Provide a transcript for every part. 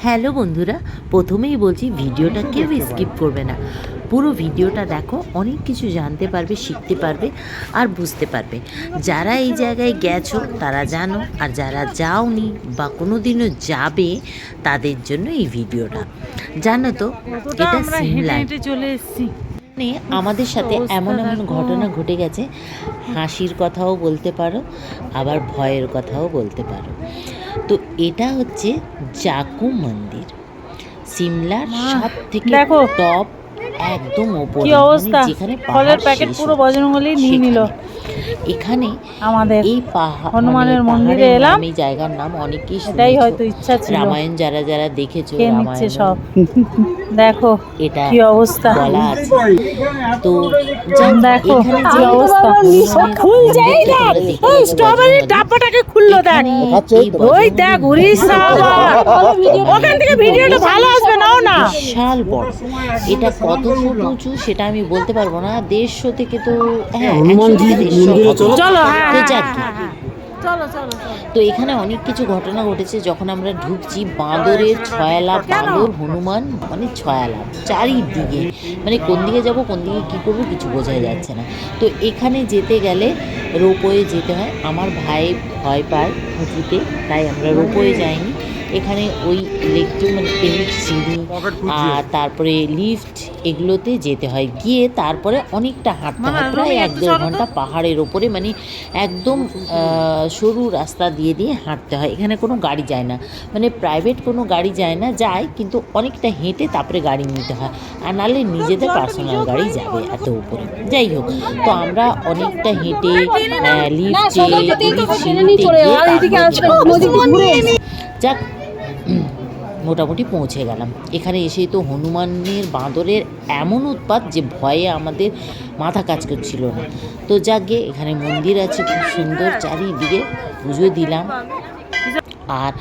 Hello বন্ধুরা, প্রথমেই বলছি ভিডিওটা কেউ স্কিপ করবে না, পুরো ভিডিওটা দেখো, অনেক কিছু জানতে পারবে, শিখতে পারবে আর বুঝতে পারবে। যারা এই জায়গায় গেছো তারা জানো, আর যারা যাওনি বা কোনো দিনও যাবে তাদের জন্য এই ভিডিওটা। জানো তো, এটা সিমলায় চলে এসেছি। আমাদের সাথে এমন এমন ঘটনা ঘটে গেছে, হাসির কথাও বলতে পারো আবার ভয়ের কথাও বলতে পারো। তো এটা হচ্ছে জাকু মন্দির, সিমলার সব থেকে টপ, একদম ওপরে, কি অবস্থা, যেখানে ফলের প্যাকেট পুরো বজরঙ্গলি নিয়ে নিল। এখানে আমাদের এই হনুমানের মন্দিরে এলাম, এই জায়গার নাম অনেকেই এটাই হয়তো ইচ্ছা ছিল। রামায়ণ যারা যারা দেখেছো, নিচ্ছে সব। দেখো এটা কি অবস্থা বলা আছে। তো দেখো কি অবস্থা, ফুল যাই না, ওই স্ট্রবেরির ডাব্বাটাকে খুললো, দেখ ওই দেখ উড়িষ্যা, ওখান থেকে ভিডিওটা ভালো আসবে, নাও না। বিশাল বড়, এটা কত ফুট উঁচু সেটা আমি বলতে পারবো না, 150 থেকে তো হ্যাঁ, চলো চলো। তো এখানে অনেক কিছু ঘটনা ঘটেছে। যখন আমরা ঢুকছি, বাঁদরের ছয়ালাভ, বাঁদর হনুমান মানে ছয়ালাভ চারিদিকে, মানে কোন দিকে যাব কোন দিকে কী করবো কিছু বোঝাই যাচ্ছে না। তো এখানে যেতে গেলে রোপওয়ে যেতে হয়। আমার ভাই ভয় পায় উঁচুতে, তাই আমরা রোপওয়ে যাইনি। এখানে ওই ইলেকট্রিক মানে সিঁড়ি আর তারপরে লিফট, এগুলোতে যেতে হয়। গিয়ে তারপরে অনেকটা হাঁটতে হয়, প্রায় 1-1.5 ঘন্টা পাহাড়ের ওপরে, মানে একদম সরু রাস্তা দিয়ে দিয়ে হাঁটতে হয়। এখানে কোনো গাড়ি যায় না, মানে প্রাইভেট কোনো গাড়ি যায় না, যায় কিন্তু অনেকটা হেঁটে তারপরে গাড়ি নিতে হয়, আর নাহলে নিজেদের পার্সোনাল গাড়ি যাবে এত উপরে। যাই হোক, তো আমরা অনেকটা হেঁটে যাক মোটামুটি পৌঁছে গেলাম। এখানে এসেই তো হনুমানের বাঁদরের এমন উৎপাত যে ভয়ে আমাদের মাথা কাজ করছিল না। তো যাক গে, এখানে মন্দির আছে খুব সুন্দর, চারিদিকে পুজো দিলাম। আর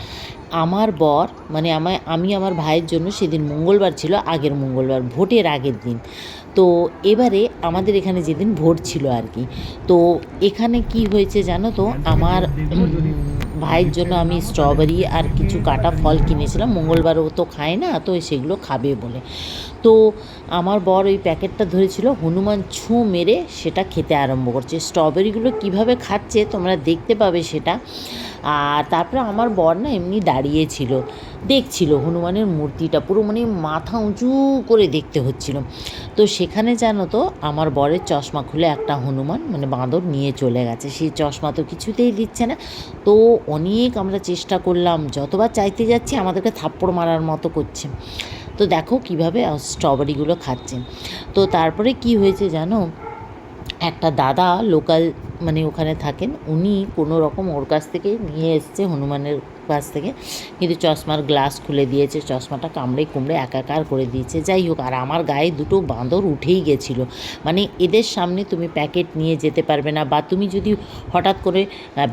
আমার বর মানে আমি আমার ভাইয়ের জন্য, সেদিন মঙ্গলবার ছিল, আগের মঙ্গলবার, ভোটের আগের দিন। তো এবারে আমাদের এখানে যেদিন ভোট ছিল আর কি, তো এখানে কি হয়েছে জানো তো, আমার ভাইয়ের জন্য আমি স্ট্রবেরি আর কিছু কাটা ফল কিনেছিলাম, মঙ্গলবারও তো খায় না, তো সেগুলো খাবে বলে। তো আমার বর ওই প্যাকেটটা ধরেছিল, হনুমান ছুঁ মেরে সেটা খেতে আরম্ভ করছে। স্ট্রবেরিগুলো কিভাবে খাচ্ছে তোমরা দেখতে পাবে সেটা। আর তারপরে আমার বর না এমনি দাঁড়িয়েছিল, দেখছিল হনুমানের মূর্তিটা, পুরো মানে মাথা উঁচু করে দেখতে হচ্ছিল। তো সেখানে জানো তো, আমার বরের চশমা খুলে একটা হনুমান মানে বাঁদর নিয়ে চলে গেছে। সেই চশমা তো কিছুতেই দিচ্ছে না। তো অনেক আমরা চেষ্টা করলাম, যতবার চাইতে যাচ্ছি আমাদেরকে থাপ্পড় মারার মতো করছে। তো দেখো কিভাবে স্ট্রবেরিগুলো খাচ্ছে। তো তারপরে কি হয়েছে জানো, একটা দাদা লোকাল মানে ওখানে থাকেন, উনি কোনো রকম ওর কাছ থেকে নিয়ে এসছে হনুমানের কাছ থেকে, কিন্তু চশমার গ্লাস খুলে দিয়েছে, চশমাটা কামড়ে কুমড়ে একাকার করে দিয়েছে। যাই হোক, আর আমার গায়ে দুটো বাঁদর উঠেই গেছিলো। মানে এদের সামনে তুমি প্যাকেট নিয়ে যেতে পারবে না, বা তুমি যদি হঠাৎ করে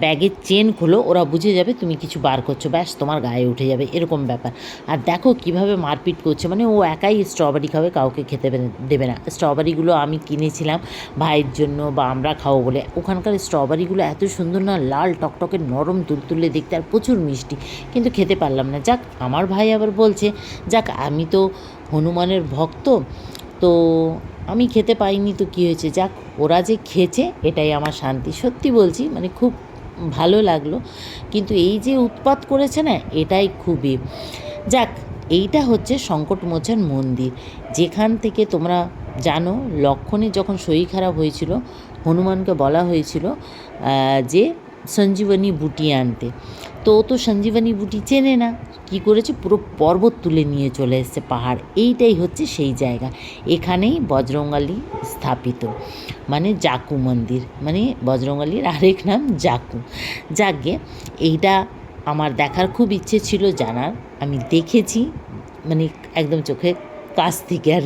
ব্যাগের চেন খোলো, ওরা বুঝে যাবে তুমি কিছু বার করছো, ব্যাস তোমার গায়ে উঠে যাবে, এরকম ব্যাপার। আর দেখো কিভাবে মারপিট করছে, মানে ও একাই স্ট্রবেরি খাবে, কাউকে খেতে দেবে না। স্ট্রবেরিগুলো আমি কিনেছিলাম ভাইয়ের জন্য বা আমরা খাবো বলে। ওখানকার স্ট্রবেরিগুলো এত সুন্দর না, লাল টকটকে নরম তুলতুলে দেখতে, আর প্রচুর মিষ্টি, কিন্তু খেতে পারলাম না। যাক, আমার ভাই আবার বলছে, যাক আমি তো হনুমানের ভক্ত, তো আমি খেতে পাইনি তো কী হয়েছে, যাক ওরা যে খেয়েছে এটাই আমার শান্তি। সত্যি বলছি, মানে খুব ভালো লাগলো। কিন্তু এই যে উৎপাত করেছে না, এটাই খুবই। যাক, এইটা হচ্ছে সংকটমোচন মন্দির, যেখান থেকে তোমরা জানো লক্ষণে যখন শরীর খারাপ হয়েছিল, হনুমানকে বলা হয়েছিল যে সঞ্জীবনী বুটি আনতে। তো ও তো সঞ্জীবনী বুটি চেনে না, কী করেছে, পুরো পর্বত তুলে নিয়ে চলে এসেছে পাহাড়। এইটাই হচ্ছে সেই জায়গা, এখানেই বজরঙ্গলী স্থাপিত, মানে জাকু মন্দির, মানে বজরঙ্গলীর আরেক নাম জাকু। যাকে এইটা আমার দেখার খুব ইচ্ছে ছিল, জানার, আমি দেখেছি, মানে একদম চোখের কাছ থেকে আর